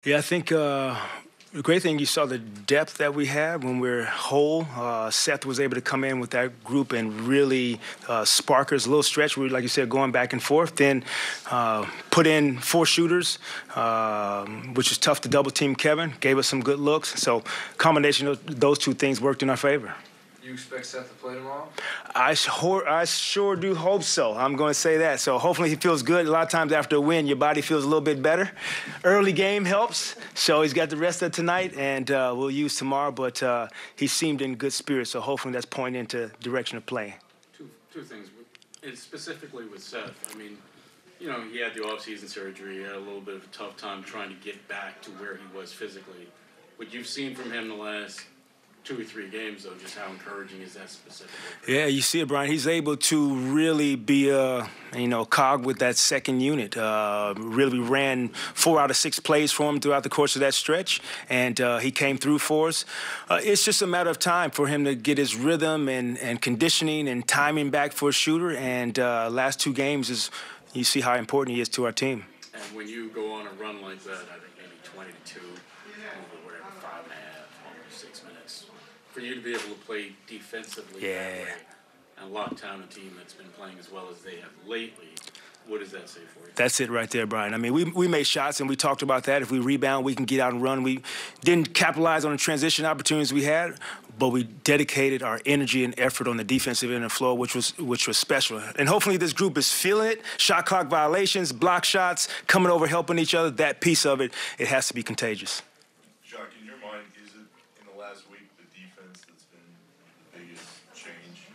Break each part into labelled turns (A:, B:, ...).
A: Yeah, I think the great thing, you saw the depth that we have when we're whole. Seth was able to come in with that group and really spark us. A little stretch, we were, like you said, going back and forth. Then put in 4 shooters, which is tough to double team Kevin. Gave us some good looks. So combination of those two things worked in our favor.
B: You expect Seth to play tomorrow?
A: I sure do hope so. I'm going to say that. So hopefully he feels good. A lot of times after a win, your body feels a little bit better. Early game helps. So he's got the rest of tonight, and we'll use tomorrow. But he seemed in good spirits, so hopefully that's pointing into direction of play.
C: Two things. Specifically with Seth, I mean, you know, he had the off-season surgery. He had a little bit of a tough time trying to get back to where he was physically. What you've seen from him the last 2 or 3 games, though, just how encouraging is that specifically?
A: Yeah, you see it, Brian. He's able to really be a, cog with that second unit. Really ran 4 out of 6 plays for him throughout the course of that stretch, and he came through for us. It's just a matter of time for him to get his rhythm and conditioning and timing back for a shooter, and last 2 games you see how important he is to our team.
C: And when you go on a run like that, I think maybe 20-2, over whatever, 5.5, almost 6 minutes, for you to be able to play defensively that way and lock down a team that's been playing as well as they have lately, what does that say for you?
A: That's it right there, Brian. I mean, we made shots, and we talked about that. If we rebound, we can get out and run. We didn't capitalize on the transition opportunities we had, but we dedicated our energy and effort on the defensive end of the floor, which was special. And hopefully this group is feeling it. Shot clock violations, block shots, coming over, helping each other. That piece of it, it has to be contagious.
D: Jacque, in your mind, is it in the last week the defense that's been the biggest change?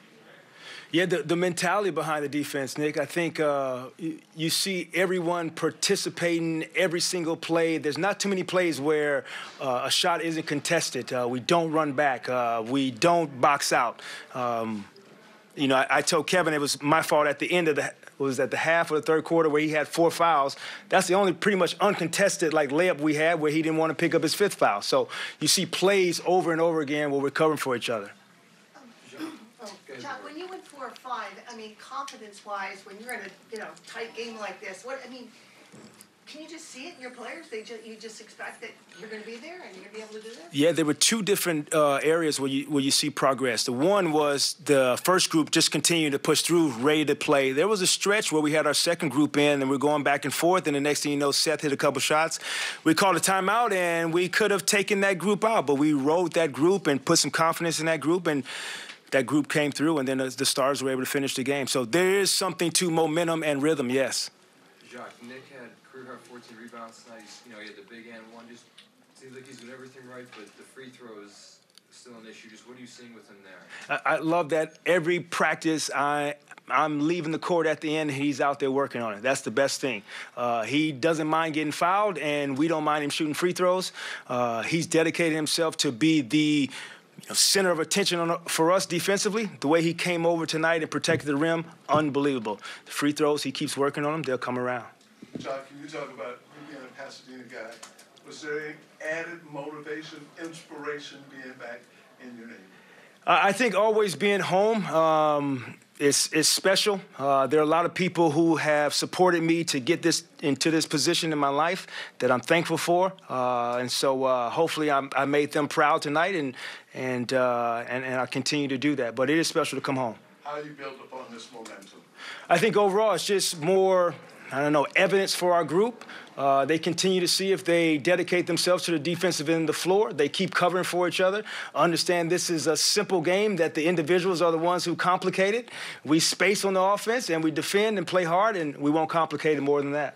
A: Yeah, the mentality behind the defense, Nick. I think you see everyone participating every single play. There's not too many plays where a shot isn't contested. We don't run back. We don't box out. I told Kevin it was my fault at the end of the half of the third quarter where he had 4 fouls. That's the only pretty much uncontested layup we had where he didn't want to pick up his 5th foul. So you see plays over and over again where we're covering for each other.
E: Jacque, when you went 4 or 5, I mean, confidence-wise, when you're in a tight game like this, can you just see it in your players? You just expect that you're going to be there and you're going to be able to do this?
A: Yeah, there were 2 different areas where you see progress. The one was the first group just continuing to push through, ready to play. There was a stretch where we had our second group in and we're going back and forth, and the next thing you know, Seth hit a couple shots. We called a timeout, and we could have taken that group out, but we rode that group and put some confidence in that group, and that group came through, and then the Stars were able to finish the game. So there is something to momentum and rhythm, yes.
B: Jacque, Nick had career-high 14 rebounds tonight. He had the big and one. Just seems like he's doing everything right, but the free throws still an issue. Just what are you seeing with him there?
A: I love that every practice I'm leaving the court at the end, he's out there working on it. That's the best thing. He doesn't mind getting fouled, and we don't mind him shooting free throws. He's dedicated himself to be the center of attention for us defensively. The way he came over tonight and protected the rim, unbelievable. The free throws, he keeps working on them. They'll come around.
D: Jacque, can you talk about you being a Pasadena guy? Was there any added motivation, inspiration being back in your neighborhood?
A: I think always being home is special. There are a lot of people who have supported me to get into this position in my life that I'm thankful for, and so hopefully I made them proud tonight, and I continue to do that. But it is special to come home.
D: How you built upon this momentum?
A: I think overall it's just more, evidence for our group. They continue to see if they dedicate themselves to the defensive end of the floor. They keep covering for each other. Understand this is a simple game, that the individuals are the ones who complicate it. We space on the offense, and we defend and play hard, and we won't complicate it more than that.